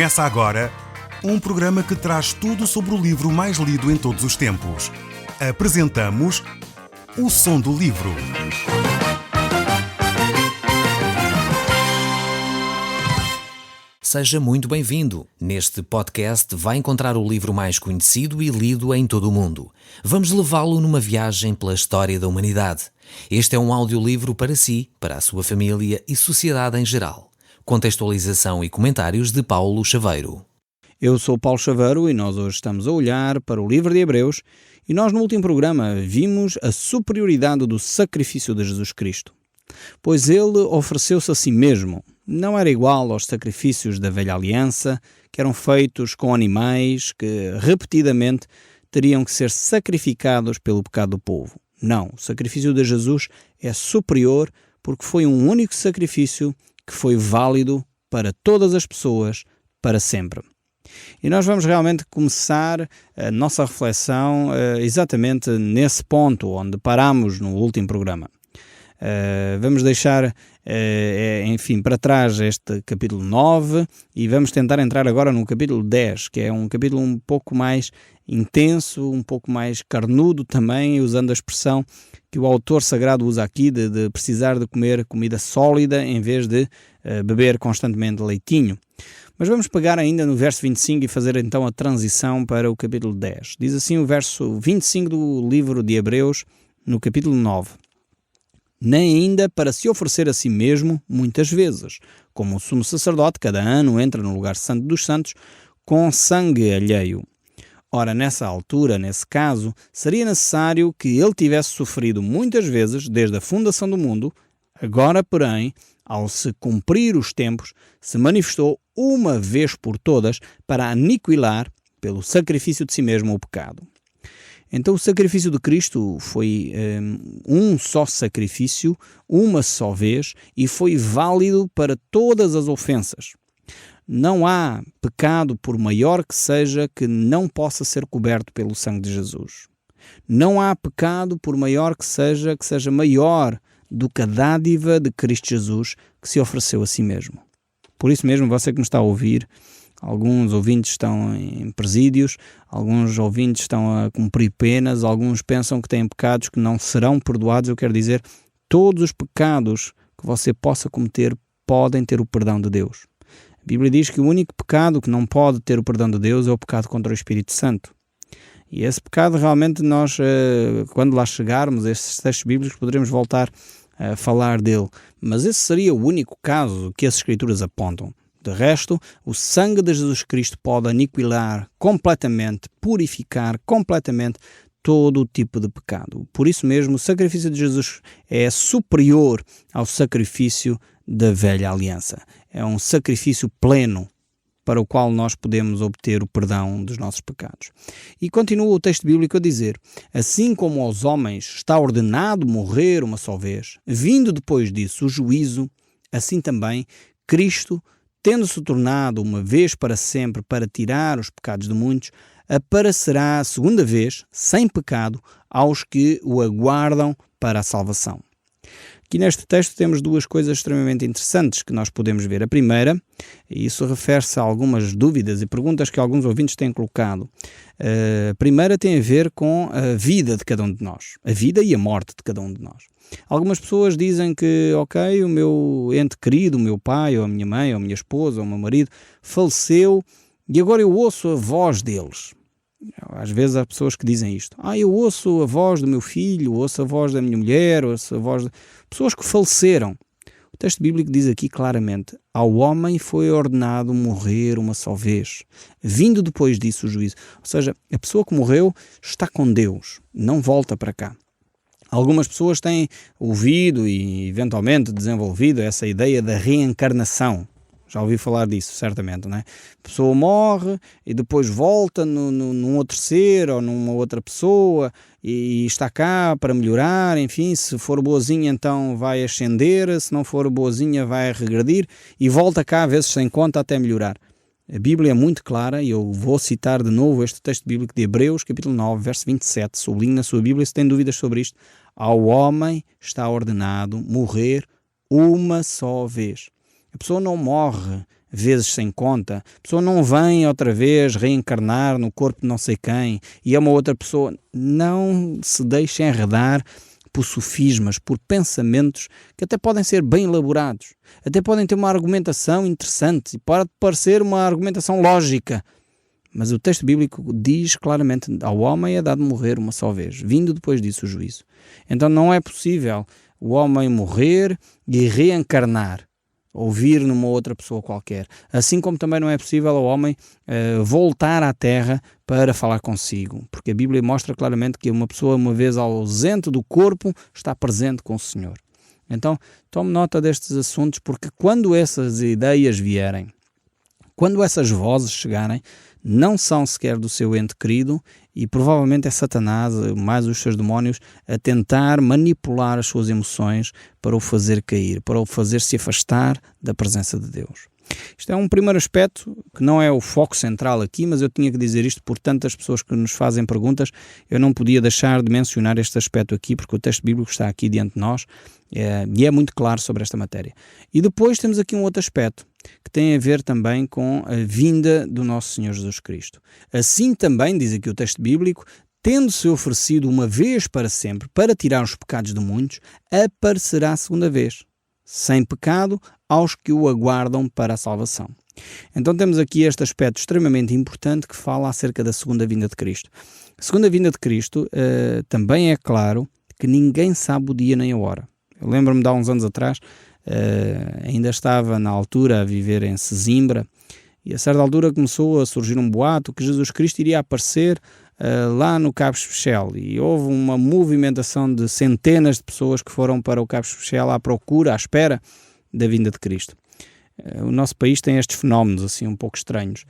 Começa agora um programa que traz tudo sobre o livro mais lido em todos os tempos. Apresentamos O Som do Livro. Seja muito bem-vindo. Neste podcast vai encontrar o livro mais conhecido e lido em todo o mundo. Vamos levá-lo numa viagem pela história da humanidade. Este é um audiolivro para si, para a sua família e sociedade em geral. Contextualização e comentários de Paulo Chaveiro. Eu sou Paulo Chaveiro e nós hoje estamos a olhar para o livro de Hebreus e nós no último programa vimos a superioridade do sacrifício de Jesus Cristo. Pois ele ofereceu-se a si mesmo. Não era igual aos sacrifícios da velha aliança, que eram feitos com animais que repetidamente teriam que ser sacrificados pelo pecado do povo. Não, o sacrifício de Jesus é superior porque foi um único sacrifício que foi válido para todas as pessoas, para sempre. E nós vamos realmente começar a nossa reflexão exatamente nesse ponto onde paramos no último programa. Vamos deixar, para trás este capítulo 9 e vamos tentar entrar agora no capítulo 10, que é um capítulo um pouco mais intenso, um pouco mais carnudo também, usando a expressão que o autor sagrado usa aqui de precisar de comer comida sólida em vez de beber constantemente leitinho. Mas vamos pegar ainda no verso 25 e fazer então a transição para o capítulo 10. Diz assim o verso 25 do livro de Hebreus, no capítulo 9. Nem ainda para se oferecer a si mesmo muitas vezes, como o sumo sacerdote cada ano entra no lugar santo dos santos com sangue alheio. Ora, nessa altura, nesse caso, seria necessário que ele tivesse sofrido muitas vezes desde a fundação do mundo. Agora, porém, ao se cumprir os tempos, se manifestou uma vez por todas para aniquilar, pelo sacrifício de si mesmo, o pecado. Então o sacrifício de Cristo foi um só sacrifício, uma só vez, e foi válido para todas as ofensas. Não há pecado, por maior que seja, que não possa ser coberto pelo sangue de Jesus. Não há pecado, por maior que seja maior do que a dádiva de Cristo Jesus que se ofereceu a si mesmo. Por isso mesmo, você que me está a ouvir, alguns ouvintes estão em presídios, alguns ouvintes estão a cumprir penas, alguns pensam que têm pecados que não serão perdoados. Eu quero dizer, todos os pecados que você possa cometer podem ter o perdão de Deus. A Bíblia diz que o único pecado que não pode ter o perdão de Deus é o pecado contra o Espírito Santo. E esse pecado realmente nós, quando lá chegarmos a esses textos bíblicos, poderemos voltar a falar dele. Mas esse seria o único caso que as Escrituras apontam. De resto, o sangue de Jesus Cristo pode aniquilar completamente, purificar completamente todo o tipo de pecado. Por isso mesmo, o sacrifício de Jesus é superior ao sacrifício da velha aliança. É um sacrifício pleno para o qual nós podemos obter o perdão dos nossos pecados. E continua o texto bíblico a dizer: assim como aos homens está ordenado morrer uma só vez, vindo depois disso o juízo, assim também Cristo, tendo-se tornado uma vez para sempre para tirar os pecados de muitos, aparecerá a segunda vez, sem pecado, aos que o aguardam para a salvação. Aqui neste texto temos duas coisas extremamente interessantes que nós podemos ver. A primeira, e isso refere-se a algumas dúvidas e perguntas que alguns ouvintes têm colocado. A primeira tem a ver com a vida de cada um de nós, a vida e a morte de cada um de nós. Algumas pessoas dizem que, o meu ente querido, o meu pai, ou a minha mãe, ou a minha esposa, ou o meu marido, faleceu e agora eu ouço a voz deles. Às vezes há pessoas que dizem isto. Eu ouço a voz do meu filho, ouço a voz da minha mulher, ouço a voz de pessoas que faleceram. O texto bíblico diz aqui claramente: ao homem foi ordenado morrer uma só vez, vindo depois disso o juízo. Ou seja, a pessoa que morreu está com Deus, não volta para cá. Algumas pessoas têm ouvido e eventualmente desenvolvido essa ideia da reencarnação. Já ouvi falar disso, certamente, não é? A pessoa morre e depois volta num outro ser ou numa outra pessoa e está cá para melhorar. Enfim, se for boazinha então vai ascender, se não for boazinha vai regredir e volta cá, às vezes sem conta, até melhorar. A Bíblia é muito clara e eu vou citar de novo este texto bíblico de Hebreus, capítulo 9, verso 27. Sublinhe na sua Bíblia se tem dúvidas sobre isto. Ao homem está ordenado morrer uma só vez. A pessoa não morre vezes sem conta. A pessoa não vem outra vez reencarnar no corpo de não sei quem e é uma outra pessoa. Não se deixe enredar por sofismas, por pensamentos que até podem ser bem elaborados, até podem ter uma argumentação interessante e pode parecer uma argumentação lógica. Mas o texto bíblico diz claramente: ao homem é dado morrer uma só vez, vindo depois disso o juízo. Então não é possível o homem morrer e reencarnar, ou vir numa outra pessoa qualquer. Assim como também não é possível ao homem voltar à terra para falar consigo. Porque a Bíblia mostra claramente que uma pessoa, uma vez ausente do corpo, está presente com o Senhor. Então tome nota destes assuntos, porque quando essas ideias vierem, quando essas vozes chegarem, não são sequer do seu ente querido e provavelmente é Satanás, mais os seus demónios, a tentar manipular as suas emoções para o fazer cair, para o fazer se afastar da presença de Deus. Isto é um primeiro aspecto que não é o foco central aqui, mas eu tinha que dizer isto por tantas pessoas que nos fazem perguntas, eu não podia deixar de mencionar este aspecto aqui, porque o texto bíblico está aqui diante de nós e é muito claro sobre esta matéria. E depois temos aqui um outro aspecto, que tem a ver também com a vinda do nosso Senhor Jesus Cristo. Assim também, diz aqui o texto bíblico, tendo-se oferecido uma vez para sempre para tirar os pecados de muitos, aparecerá a segunda vez, sem pecado, aos que o aguardam para a salvação. Então temos aqui este aspecto extremamente importante que fala acerca da segunda vinda de Cristo. A segunda vinda de Cristo também é claro que ninguém sabe o dia nem a hora. Eu lembro-me de há uns anos atrás, ainda estava na altura a viver em Sesimbra e a certa altura começou a surgir um boato que Jesus Cristo iria aparecer lá no Cabo Especial e houve uma movimentação de centenas de pessoas que foram para o Cabo Especial à procura, à espera da vinda de Cristo. O nosso país tem estes fenómenos assim um pouco estranhos.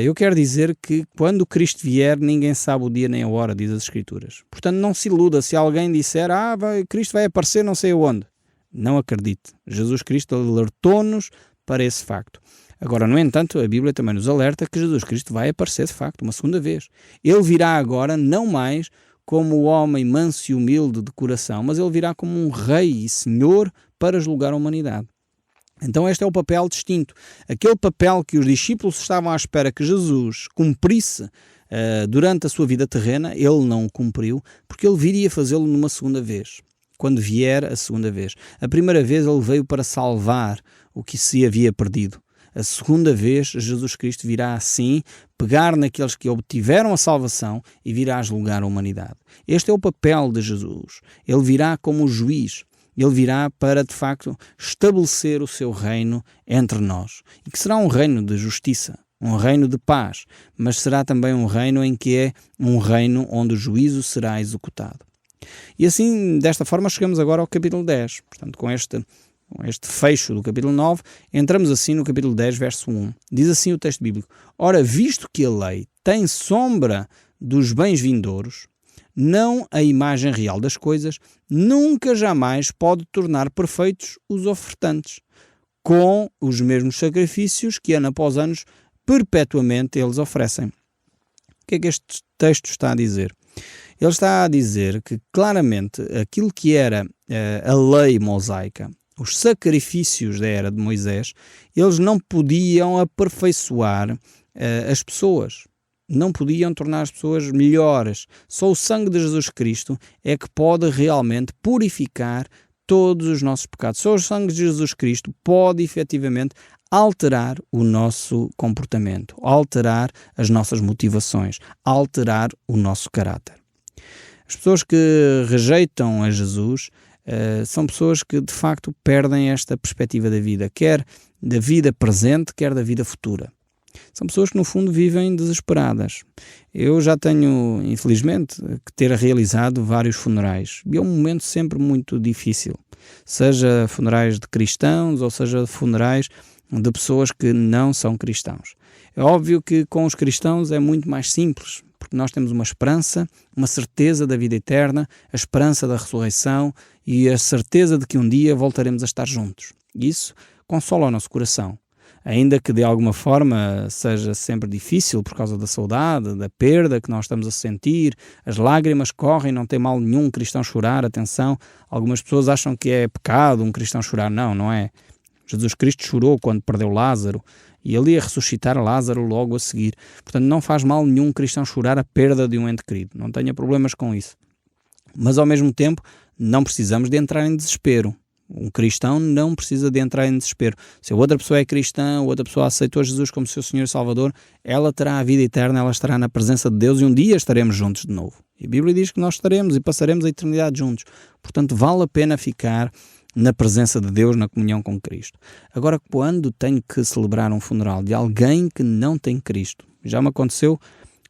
Eu quero dizer que quando Cristo vier ninguém sabe o dia nem a hora, diz as Escrituras. Portanto não se iluda se alguém disser Cristo vai aparecer não sei onde. Não acredite. Jesus Cristo alertou-nos para esse facto. Agora, no entanto, a Bíblia também nos alerta que Jesus Cristo vai aparecer de facto uma segunda vez. Ele virá agora não mais como o homem manso e humilde de coração, mas ele virá como um rei e senhor para julgar a humanidade. Então este é o papel distinto. Aquele papel que os discípulos estavam à espera que Jesus cumprisse durante a sua vida terrena, ele não o cumpriu, porque ele viria fazê-lo numa segunda vez. Quando vier a segunda vez. A primeira vez ele veio para salvar o que se havia perdido. A segunda vez Jesus Cristo virá assim pegar naqueles que obtiveram a salvação e virá julgar a humanidade. Este é o papel de Jesus. Ele virá como juiz. Ele virá para, de facto, estabelecer o seu reino entre nós. E que será um reino de justiça, um reino de paz, mas será também um reino em que é um reino onde o juízo será executado. E assim, desta forma, chegamos agora ao capítulo 10. Portanto, com este fecho do capítulo 9, entramos assim no capítulo 10, verso 1. Diz assim o texto bíblico: Ora, visto que a lei tem sombra dos bens vindouros, não a imagem real das coisas, nunca jamais pode tornar perfeitos os ofertantes, com os mesmos sacrifícios que ano após ano perpetuamente eles oferecem. O que é que este texto está a dizer? Ele está a dizer que claramente aquilo que era a lei mosaica, os sacrifícios da era de Moisés, eles não podiam aperfeiçoar as pessoas. Não podiam tornar as pessoas melhores. Só o sangue de Jesus Cristo é que pode realmente purificar todos os nossos pecados. Só o sangue de Jesus Cristo pode efetivamente alterar o nosso comportamento, alterar as nossas motivações, alterar o nosso caráter. As pessoas que rejeitam a Jesus são pessoas que de facto perdem esta perspectiva da vida, quer da vida presente, quer da vida futura. São pessoas que no fundo vivem desesperadas. Eu já tenho, infelizmente, que ter realizado vários funerais. E é um momento sempre muito difícil. Seja funerais de cristãos ou seja funerais de pessoas que não são cristãos. É óbvio que com os cristãos é muito mais simples, porque nós temos uma esperança, uma certeza da vida eterna, a esperança da ressurreição e a certeza de que um dia voltaremos a estar juntos. Isso consola o nosso coração. Ainda que de alguma forma seja sempre difícil por causa da saudade, da perda que nós estamos a sentir, as lágrimas correm, não tem mal nenhum um cristão chorar, atenção, algumas pessoas acham que é pecado um cristão chorar, não é. Jesus Cristo chorou quando perdeu Lázaro e ele ia ressuscitar Lázaro logo a seguir. Portanto, não faz mal nenhum cristão chorar a perda de um ente querido. Não tenha problemas com isso. Mas, ao mesmo tempo, não precisamos de entrar em desespero. Um cristão não precisa de entrar em desespero. Se a outra pessoa é cristã, outra pessoa aceitou Jesus como seu Senhor e Salvador, ela terá a vida eterna, ela estará na presença de Deus e um dia estaremos juntos de novo. E a Bíblia diz que nós estaremos e passaremos a eternidade juntos. Portanto, vale a pena ficar na presença de Deus, na comunhão com Cristo. Agora, quando tenho que celebrar um funeral de alguém que não tem Cristo, já me aconteceu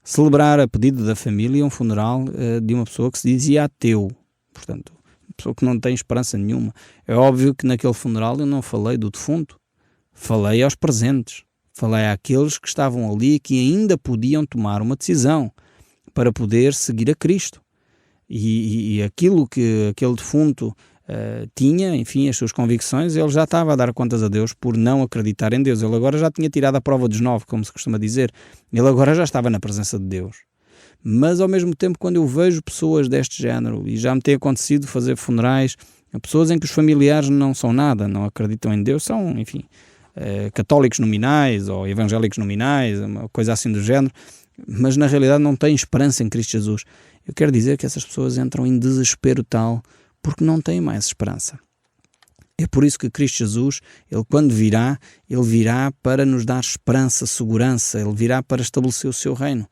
celebrar a pedido da família um funeral de uma pessoa que se dizia ateu, portanto, uma pessoa que não tem esperança nenhuma. É óbvio que naquele funeral eu não falei do defunto, falei aos presentes, falei àqueles que estavam ali e que ainda podiam tomar uma decisão para poder seguir a Cristo. E aquilo que aquele defunto tinha, enfim, as suas convicções, ele já estava a dar contas a Deus por não acreditar em Deus. Ele agora já tinha tirado a prova dos 9, como se costuma dizer. Ele agora já estava na presença de Deus. Mas, ao mesmo tempo, quando eu vejo pessoas deste género, e já me tem acontecido fazer funerais, pessoas em que os familiares não são nada, não acreditam em Deus, são, enfim, católicos nominais ou evangélicos nominais, uma coisa assim do género, mas na realidade não têm esperança em Cristo Jesus. Eu quero dizer que essas pessoas entram em desespero tal porque não têm mais esperança. É por isso que Cristo Jesus, Ele quando virá, Ele virá para nos dar esperança, segurança, Ele virá para estabelecer o seu reino.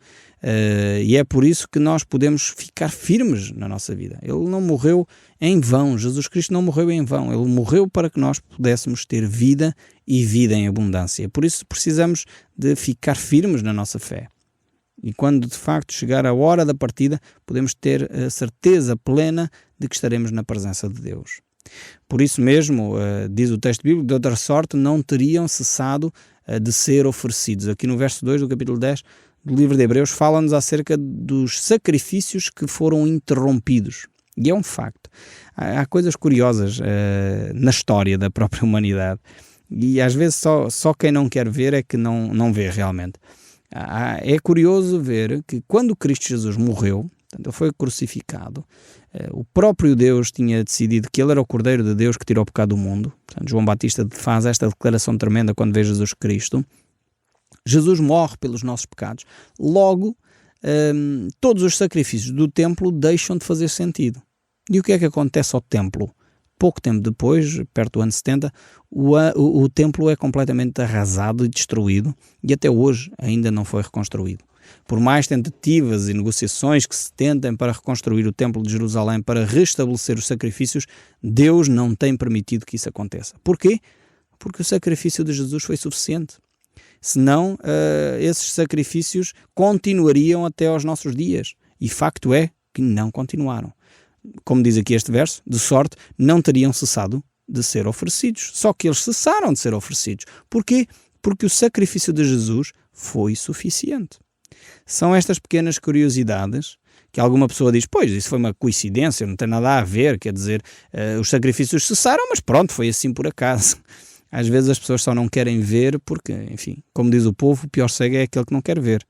E é por isso que nós podemos ficar firmes na nossa vida. Ele não morreu em vão, Jesus Cristo não morreu em vão, Ele morreu para que nós pudéssemos ter vida e vida em abundância. Por isso precisamos de ficar firmes na nossa fé. E quando de facto chegar a hora da partida, podemos ter a certeza plena de que estaremos na presença de Deus. Por isso mesmo, diz o texto bíblico, de outra sorte não teriam cessado de ser oferecidos. Aqui no verso 2 do capítulo 10 do livro de Hebreus fala-nos acerca dos sacrifícios que foram interrompidos. E é um facto. Há coisas curiosas na história da própria humanidade. E às vezes só quem não quer ver é que não vê realmente. É curioso ver que quando Cristo Jesus morreu, portanto, ele foi crucificado, o próprio Deus tinha decidido que ele era o Cordeiro de Deus que tirou o pecado do mundo. Portanto, João Batista faz esta declaração tremenda quando vê Jesus Cristo. Jesus morre pelos nossos pecados. Logo, todos os sacrifícios do templo deixam de fazer sentido. E o que é que acontece ao templo? Pouco tempo depois, perto do ano 70, o templo é completamente arrasado e destruído e até hoje ainda não foi reconstruído. Por mais tentativas e negociações que se tentem para reconstruir o templo de Jerusalém, para restabelecer os sacrifícios, Deus não tem permitido que isso aconteça. Porquê? Porque o sacrifício de Jesus foi suficiente. Senão, esses sacrifícios continuariam até aos nossos dias. E facto é que não continuaram. Como diz aqui este verso, de sorte não teriam cessado de ser oferecidos. Só que eles cessaram de ser oferecidos. Porquê? Porque o sacrifício de Jesus foi suficiente. São estas pequenas curiosidades que alguma pessoa diz, pois, isso foi uma coincidência, não tem nada a ver, quer dizer, os sacrifícios cessaram, mas pronto, foi assim por acaso. Às vezes as pessoas só não querem ver porque, enfim, como diz o povo, o pior cego é aquele que não quer ver.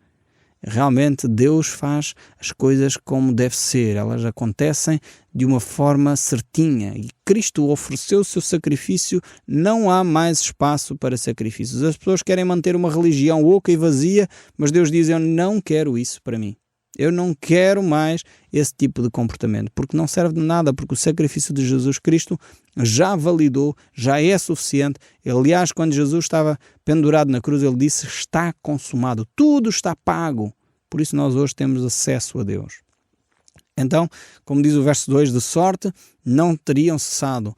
Realmente Deus faz as coisas como deve ser, elas acontecem de uma forma certinha e Cristo ofereceu o seu sacrifício, não há mais espaço para sacrifícios. As pessoas querem manter uma religião oca e vazia, mas Deus diz, eu não quero isso para mim. Eu não quero mais esse tipo de comportamento, porque não serve de nada, porque o sacrifício de Jesus Cristo já validou, já é suficiente. Aliás, quando Jesus estava pendurado na cruz, ele disse, está consumado, tudo está pago. Por isso nós hoje temos acesso a Deus. Então, como diz o verso 2, de sorte não teriam cessado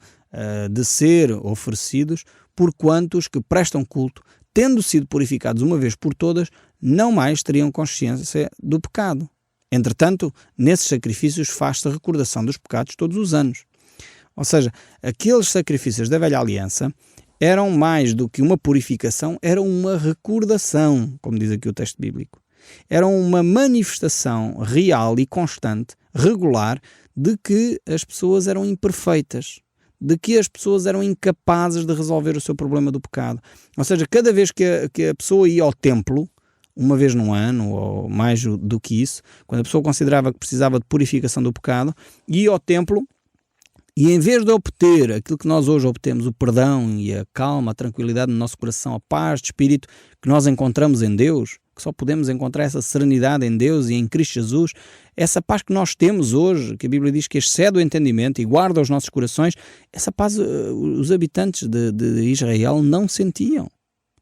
de ser oferecidos, porquanto os que prestam culto, tendo sido purificados uma vez por todas, não mais teriam consciência do pecado. Entretanto, nesses sacrifícios faz-se a recordação dos pecados todos os anos. Ou seja, aqueles sacrifícios da velha aliança eram mais do que uma purificação, eram uma recordação, como diz aqui o texto bíblico. Eram uma manifestação real e constante, regular, de que as pessoas eram imperfeitas, de que as pessoas eram incapazes de resolver o seu problema do pecado. Ou seja, cada vez que a pessoa ia ao templo, uma vez num ano ou mais do que isso, quando a pessoa considerava que precisava de purificação do pecado, ia ao templo E em vez de obter aquilo que nós hoje obtemos, o perdão e a calma, a tranquilidade no nosso coração, a paz de espírito que nós encontramos em Deus, que só podemos encontrar essa serenidade em Deus e em Cristo Jesus, essa paz que nós temos hoje, que a Bíblia diz que excede o entendimento e guarda os nossos corações, essa paz os habitantes de Israel não sentiam.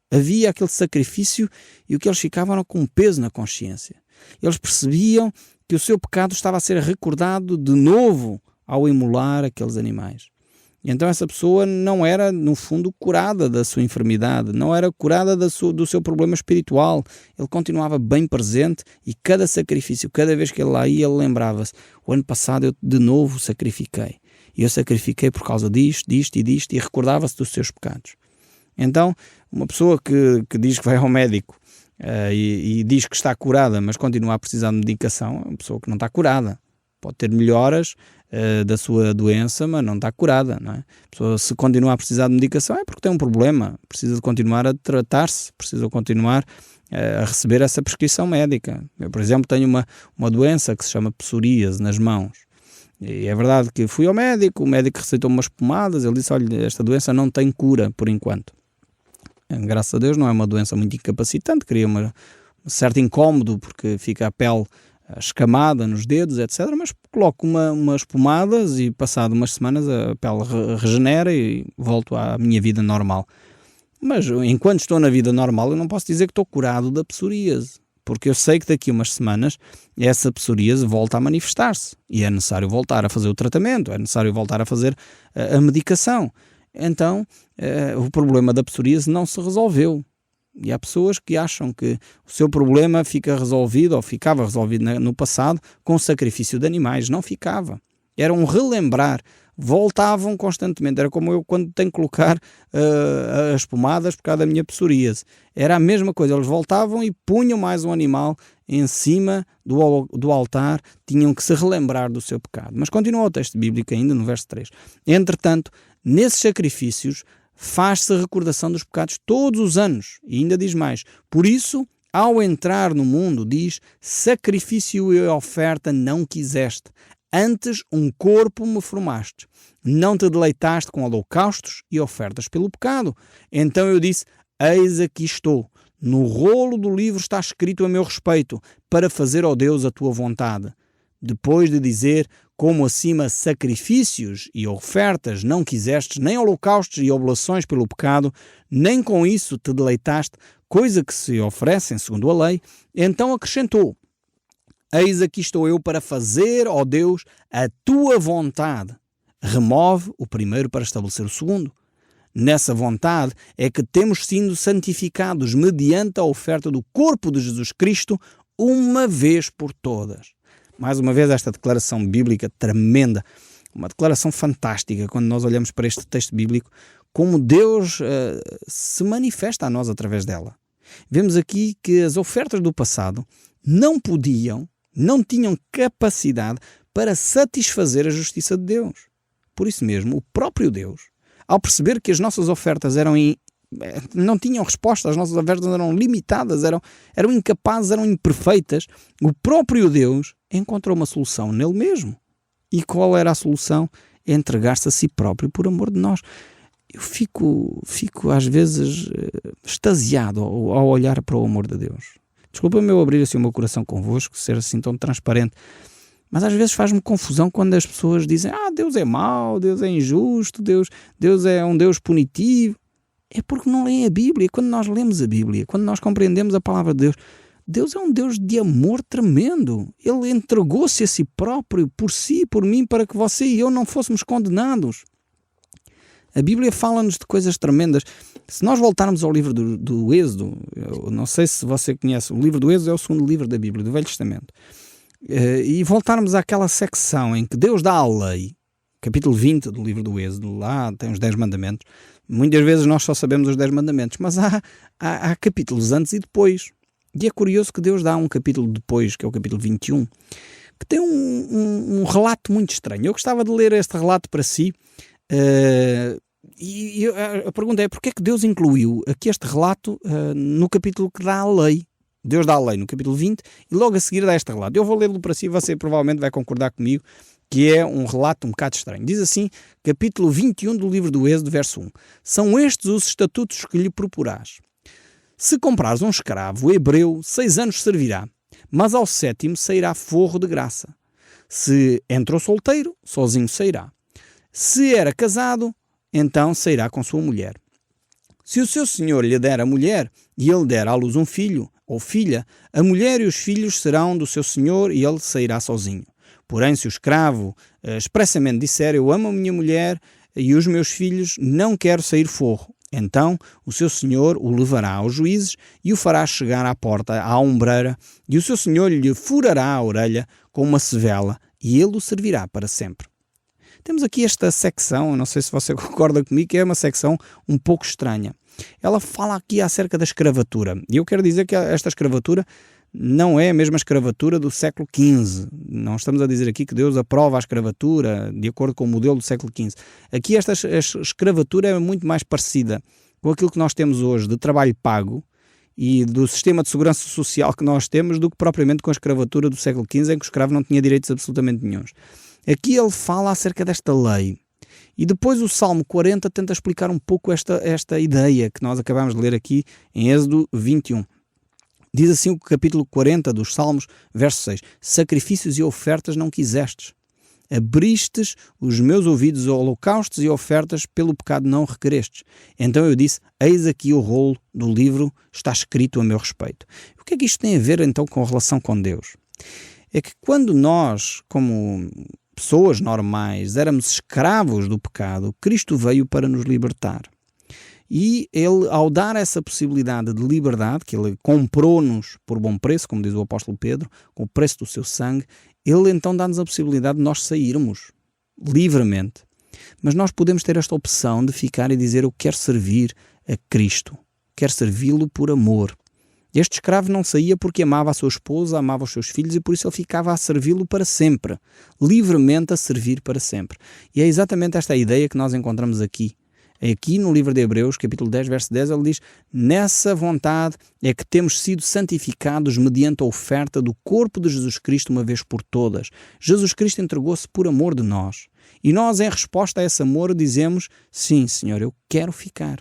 Havia aquele sacrifício e o que eles ficavam era com um peso na consciência. Eles percebiam que o seu pecado estava a ser recordado de novo ao imolar aqueles animais. E então essa pessoa não era, no fundo, curada da sua enfermidade, não era curada do seu problema espiritual. Ele continuava bem presente e cada sacrifício, cada vez que ele lá ia, ele lembrava-se: o ano passado eu de novo sacrifiquei. E eu sacrifiquei por causa disto, disto e disto, e recordava-se dos seus pecados. Então, uma pessoa que diz que vai ao médico e diz que está curada, mas continua a precisar de medicação, é uma pessoa que não está curada. Pode ter melhoras da sua doença, mas não está curada, não é? A pessoa, se continua a precisar de medicação, é porque tem um problema, precisa de continuar a tratar-se, precisa continuar a receber essa prescrição médica. Eu, por exemplo, tenho uma doença que se chama psoríase nas mãos. E é verdade que fui ao médico, o médico receitou umas pomadas, ele disse: olha, esta doença não tem cura por enquanto. Graças a Deus não é uma doença muito incapacitante, cria um certo incómodo porque fica a pele escamada nos dedos, etc. Mas coloco umas pomadas e passado umas semanas a pele regenera e volto à minha vida normal. Mas enquanto estou na vida normal eu não posso dizer que estou curado da psoríase, porque eu sei que daqui a umas semanas essa psoríase volta a manifestar-se e é necessário voltar a fazer o tratamento, é necessário voltar a fazer a medicação. Então o problema da psoríase não se resolveu. E há pessoas que acham que o seu problema fica resolvido ou ficava resolvido no passado com o sacrifício de animais. Não ficava. Era um relembrar. Voltavam constantemente. Era como eu quando tenho que colocar as pomadas por causa da minha psoríase. Era a mesma coisa. Eles voltavam e punham mais um animal em cima do altar. Tinham que se relembrar do seu pecado. Mas continua o texto bíblico ainda no verso 3. Entretanto, nesses sacrifícios faz-se a recordação dos pecados todos os anos. E ainda diz mais: por isso, ao entrar no mundo, diz: sacrifício e oferta não quiseste, antes um corpo me formaste. Não te deleitaste com holocaustos e ofertas pelo pecado. Então eu disse: eis aqui estou. No rolo do livro está escrito a meu respeito, para fazer, ó Deus, a tua vontade. Depois de dizer: como acima sacrifícios e ofertas não quisestes, nem holocaustos e oblações pelo pecado, nem com isso te deleitaste, coisa que se oferecem segundo a lei, então acrescentou: eis aqui estou eu para fazer, ó Deus, a tua vontade. Remove o primeiro para estabelecer o segundo. Nessa vontade é que temos sido santificados mediante a oferta do corpo de Jesus Cristo, uma vez por todas. Mais uma vez esta declaração bíblica tremenda, uma declaração fantástica quando nós olhamos para este texto bíblico, como Deus se manifesta a nós através dela. Vemos aqui que as ofertas do passado não tinham capacidade para satisfazer a justiça de Deus. Por isso mesmo, o próprio Deus, ao perceber que as nossas ofertas não tinham resposta, as nossas ofertas eram limitadas, eram incapazes, eram imperfeitas, o próprio Deus encontrou uma solução nele mesmo. E qual era a solução? Entregar-se a si próprio por amor de nós. Eu fico às vezes extasiado ao olhar para o amor de Deus. Desculpa-me eu abrir assim o meu coração convosco, ser assim tão transparente, mas às vezes faz-me confusão quando as pessoas dizem: Deus é mau, Deus é injusto, Deus é um Deus punitivo. É porque não leem a Bíblia. Quando nós lemos a Bíblia, quando nós compreendemos a palavra de Deus, Deus é um Deus de amor tremendo. Ele entregou-se a si próprio, por si, por mim, para que você e eu não fôssemos condenados. A Bíblia fala-nos de coisas tremendas. Se nós voltarmos ao livro do Êxodo, eu não sei se você conhece, o livro do Êxodo é o segundo livro da Bíblia, do Velho Testamento. E voltarmos àquela secção em que Deus dá a lei, capítulo 20 do livro do Êxodo, lá tem os 10 mandamentos. Muitas vezes nós só sabemos os 10 mandamentos, mas há capítulos antes e depois. E é curioso que Deus dá um capítulo depois, que é o capítulo 21, que tem um relato muito estranho. Eu gostava de ler este relato para si. E a pergunta é: porquê é que Deus incluiu aqui este relato no capítulo que dá a lei? Deus dá a lei no capítulo 20 e logo a seguir dá este relato. Eu vou lê-lo para si e você provavelmente vai concordar comigo que é um relato um bocado estranho. Diz assim, capítulo 21 do livro do Êxodo, verso 1. São estes os estatutos que lhe proporás. Se comprares um escravo hebreu, 6 anos servirá, mas ao 7º sairá forro de graça. Se entrou solteiro, sozinho sairá. Se era casado, então sairá com sua mulher. Se o seu senhor lhe der a mulher e ele der à luz um filho ou filha, a mulher e os filhos serão do seu senhor e ele sairá sozinho. Porém, se o escravo expressamente disser, eu amo a minha mulher e os meus filhos, não quero sair forro, então o seu senhor o levará aos juízes e o fará chegar à porta, à ombreira, e o seu senhor lhe furará a orelha com uma sevela e ele o servirá para sempre. Temos aqui esta secção, não sei se você concorda comigo, que é uma secção um pouco estranha. Ela fala aqui acerca da escravatura. E eu quero dizer que esta escravatura não é a mesma escravatura do século XV. Não estamos a dizer aqui que Deus aprova a escravatura de acordo com o modelo do século XV. Aqui esta escravatura é muito mais parecida com aquilo que nós temos hoje de trabalho pago e do sistema de segurança social que nós temos do que propriamente com a escravatura do século XV, em que o escravo não tinha direitos absolutamente nenhuns. Aqui ele fala acerca desta lei. E depois o Salmo 40 tenta explicar um pouco esta ideia que nós acabamos de ler aqui em Êxodo 21. Diz assim o capítulo 40 dos Salmos, verso 6. Sacrifícios e ofertas não quisestes. Abristes os meus ouvidos a holocaustos e ofertas, pelo pecado não requerestes. Então eu disse, eis aqui o rolo do livro, está escrito a meu respeito. O que é que isto tem a ver então com a relação com Deus? É que quando nós, como pessoas normais, éramos escravos do pecado, Cristo veio para nos libertar. E ele, ao dar essa possibilidade de liberdade, que ele comprou-nos por bom preço, como diz o apóstolo Pedro, com o preço do seu sangue, ele então dá-nos a possibilidade de nós sairmos livremente. Mas nós podemos ter esta opção de ficar e dizer, eu quero servir a Cristo, quero servi-lo por amor. Este escravo não saía porque amava a sua esposa, amava os seus filhos e por isso ele ficava a servi-lo para sempre, livremente a servir para sempre. E é exatamente esta a ideia que nós encontramos aqui. Aqui no livro de Hebreus, capítulo 10, verso 10, ele diz, nessa vontade é que temos sido santificados mediante a oferta do corpo de Jesus Cristo uma vez por todas. Jesus Cristo entregou-se por amor de nós. E nós, em resposta a esse amor, dizemos, sim, Senhor, eu quero ficar.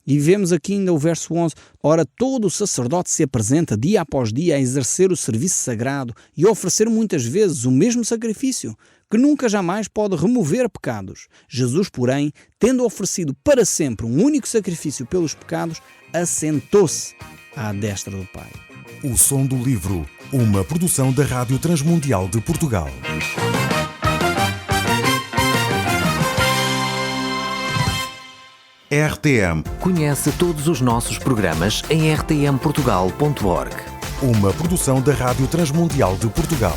E vemos aqui ainda o verso 11, ora, todo o sacerdote se apresenta dia após dia a exercer o serviço sagrado e a oferecer muitas vezes o mesmo sacrifício, que nunca jamais pode remover pecados. Jesus, porém, tendo oferecido para sempre um único sacrifício pelos pecados, assentou-se à destra do Pai. O Som do Livro, uma produção da Rádio Transmundial de Portugal. RTM. Conhece todos os nossos programas em rtmportugal.org. Uma produção da Rádio Transmundial de Portugal.